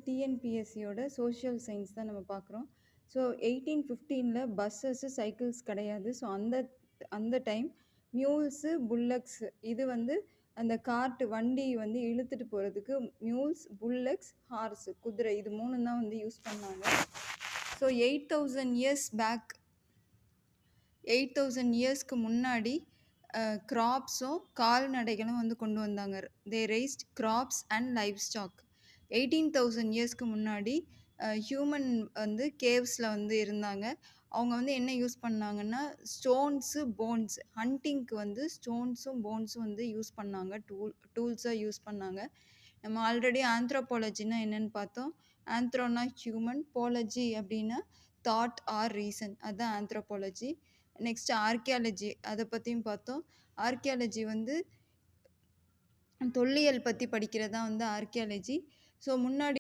டிஎன்பிஎஸ்சியோட social science தான் நம்ம பார்க்குறோம். ஸோ 1815ல் பஸ்ஸஸ் சைக்கிள்ஸ் கிடையாது. ஸோ அந்த அந்த டைம் மியூல்ஸு புல்லக்ஸ் இது வந்து அந்த கார்ட் வண்டி வந்து இழுத்துட்டு போகிறதுக்கு மியூல்ஸ் புல்லக்ஸ் ஹார்ஸ் குதிரை இது மூணு தான் வந்து யூஸ் பண்ணாங்க. ஸோ 8000 இயர்ஸ் பேக் 8000 இயர்ஸ்க்கு முன்னாடி கிராப்ஸும் கால்நடைகளும் வந்து கொண்டு வந்தாங்க. They raised crops and livestock. 18,000 இயர்ஸ்க்கு முன்னாடி ஹியூமன் வந்து கேவ்ஸில் வந்து இருந்தாங்க. அவங்க வந்து என்ன யூஸ் பண்ணாங்கன்னா ஸ்டோன்ஸு போன்ஸ் ஹண்டிங்க்கு வந்து ஸ்டோன்ஸும் போன்ஸும் வந்து யூஸ் பண்ணாங்க. டூல்ஸாக யூஸ் பண்ணாங்க. நம்ம ஆல்ரெடி ஆந்த்ரோபாலஜின்னா என்னென்னு பார்த்தோம். ஆந்த்ரோனா ஹியூமன், பாலஜி அப்படின்னா தாட் ஆர் ரீசன், அதுதான் ஆந்த்ரோபாலஜி. நெக்ஸ்ட் ஆர்கியாலஜி அதை பற்றியும் பார்த்தோம். ஆர்கியாலஜி வந்து தொல்லியல் பற்றி படிக்கிறது தான் வந்து ஆர்கியாலஜி. ஸோ முன்னாடி